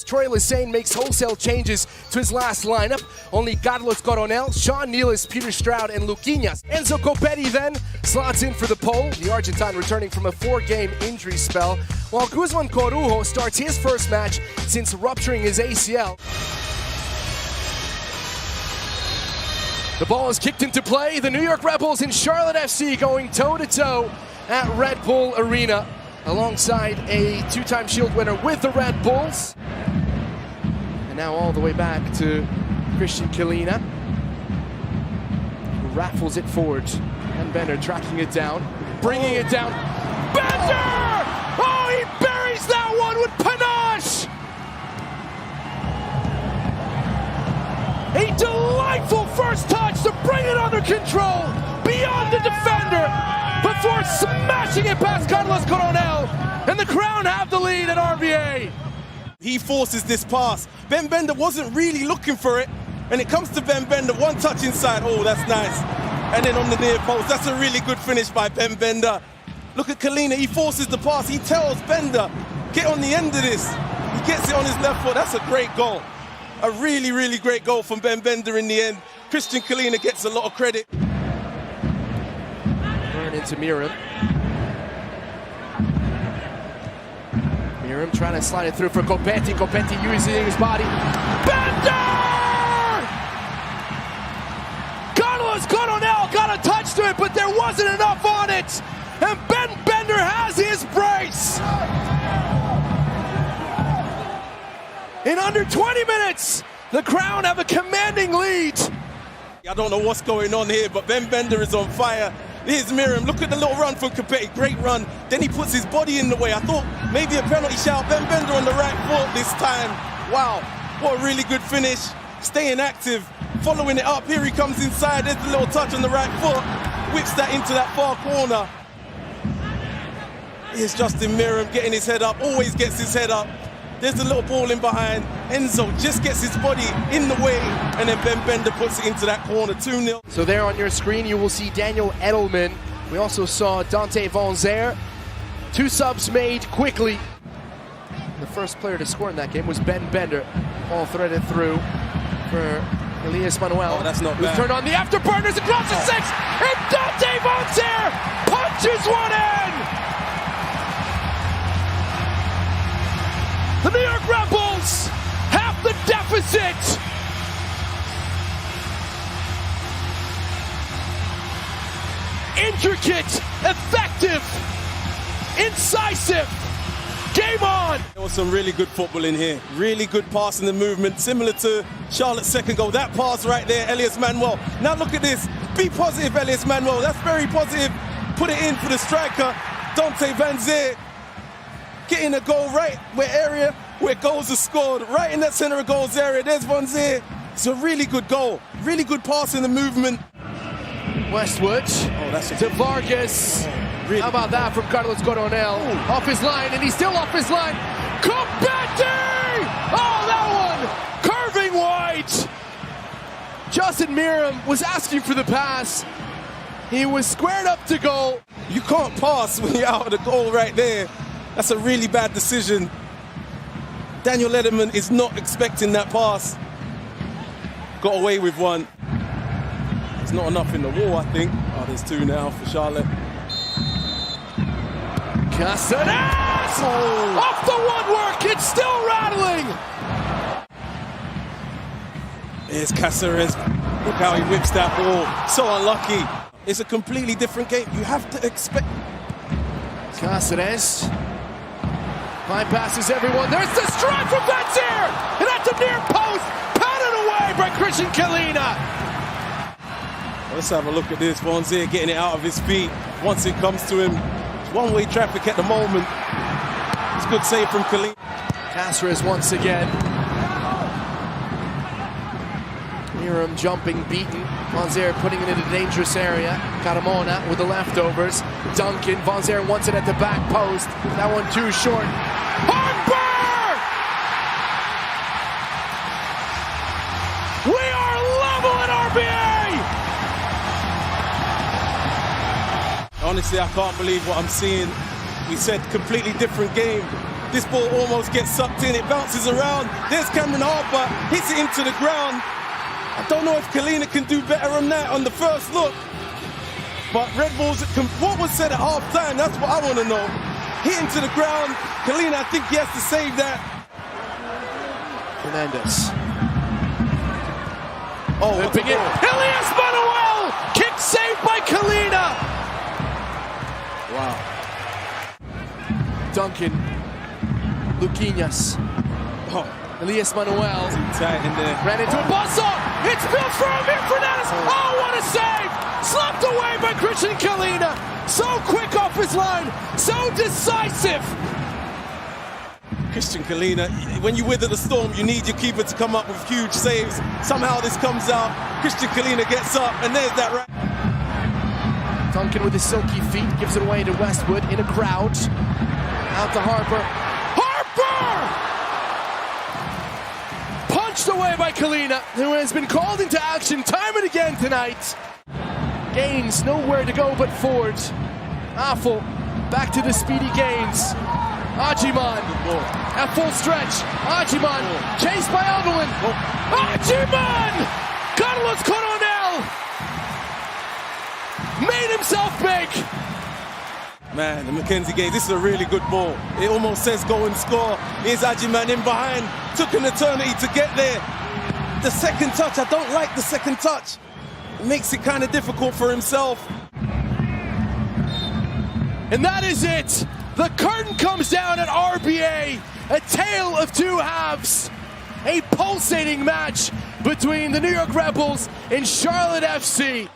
Troy Lesane makes wholesale changes to his last lineup. Only Carlos Coronel, Sean Nealis, Peter Stroud, and Luquinhas. Enzo Copetti then slots in for the pole, the Argentine returning from a 4-game injury spell, while Guzman Corujo starts his first match since rupturing his ACL. The ball is kicked into play. The New York Red Bulls and Charlotte FC going toe-to-toe at Red Bull Arena, alongside a two-time Shield winner with the Red Bulls. And now all the way back to Christian Kalina, who raffles it forward. And Bender tracking it down, bringing it down. Bender! Oh, he buries that one with panache! A delightful first touch to bring it under control, beyond the defender, before smashing it past Carlos Coronel, and the Crown have the lead at RBA. He forces this pass. Ben Bender wasn't really looking for it, and it comes to Ben Bender, one touch inside, oh, that's nice. And then on the near post, that's a really good finish by Ben Bender. Look at Kalina, he forces the pass, he tells Bender, get on the end of this. He gets it on his left foot, that's a great goal. A really, really great goal from Ben Bender in the end. Christian Kalina gets a lot of credit. Turn into Miram. Miram trying to slide it through for Copetti. Copetti using his body. Bender! Carlos Coronel got a touch to it, but there wasn't enough on it. And Ben Bender has his brace. In under 20 minutes, the Crown have a commanding lead. I don't know what's going on here, but Ben Bender is on fire. Here's Miriam, look at the little run from Copetti, great run. Then he puts his body in the way. I thought maybe a penalty shout. Ben Bender on the right foot this time. Wow, what a really good finish. Staying active, following it up. Here he comes inside, there's the little touch on the right foot. Whips that into that far corner. Here's Justin Miriam getting his head up, always gets his head up. There's a little ball in behind. Enzo just gets his body in the way, and then Ben Bender puts it into that corner, 2-0. So there on your screen, you will see Daniel Edelman. We also saw Dante Van Zer. 2 subs made quickly. The first player to score in that game was Ben Bender. Ball threaded through for Elias Manuel. Oh, that's not who's bad. Turned on the afterburners across the 6, and Dante Van Zer punches one in! The New York Red Bulls have the deficit. Intricate, effective, incisive. Game on. There was some really good football in here. Really good passing and movement, similar to Charlotte's second goal. That pass right there, Elias Manuel. Now look at this. Be positive, Elias Manuel. That's very positive. Put it in for the striker, Dante Van Zer. Getting a goal right where goals are scored, right in that center of goals area. There's Van Zer. It's a really good goal, really good pass in the movement. Westwood to Vargas. Really? How about that from Carlos Coronel? Ooh. Off his line, and he's still off his line. Copetti! Oh, that one! Curving wide. Justin Miriam was asking for the pass. He was squared up to goal. You can't pass when you're out of the goal right there. That's a really bad decision. Daniel Edelman is not expecting that pass. Got away with one. There's not enough in the wall, I think. Oh, there's 2 now for Charlotte. Caceres! Oh. Off the woodwork, it's still rattling! Here's Caceres. Look how he whips that ball. So unlucky. It's a completely different game. You have to expect... Caceres bypasses everyone. There's the strike from Van Zer! And that's a near post! Patted away by Christian Kalina! Let's have a look at this. Van Zer getting it out of his feet once it comes to him. One-way traffic at the moment. It's a good save from Kalina. Caceres once again. Miriam jumping, beaten. Van Zer putting it in a dangerous area. Carmona with the leftovers. Duncan, Van Zer wants it at the back post. That one too short. Harper! We are level at RBA! Honestly, I can't believe what I'm seeing. We said completely different game. This ball almost gets sucked in. It bounces around. There's Cameron Harper. Hits it into the ground. I don't know if Kalina can do better on that on the first look. But Red Bulls, what was said at half-time, that's what I want to know. Hit into the ground. Kalina, I think he has to save that. Fernandez. Oh, Limping it. Elias Manuel! Kick saved by Kalina! Wow. Duncan. Luquinhas. Oh. Elias Manuel. Tight in there. Ran into a buzzsaw. It's built for him. Here Fernandez. Oh, what a save! Slapped away by Christian Kalina. So quick off his line. So decisive. Christian Kalina, when you weather the storm, you need your keeper to come up with huge saves. Somehow this comes out. Christian Kalina gets up, and there's that right. Duncan with his silky feet gives it away to Westwood in a crowd. Out to Harper. Harper! Punched away by Kalina, who has been called into action time and again tonight. Gaines nowhere to go but forward. Affel back to the speedy Gaines. Ajiman at full stretch. Ajiman chased by Alderman. Ajiman! Carlos Coronel made himself big. Man, the Mackenzie Gaines, this is a really good ball. It almost says go and score. Here's Ajiman in behind. Took an eternity to get there. The second touch, I don't like the second touch. It makes it kind of difficult for himself. And that is it. The curtain comes down at RBA. A tale of two halves. A pulsating match between the New York Red Bulls and Charlotte FC.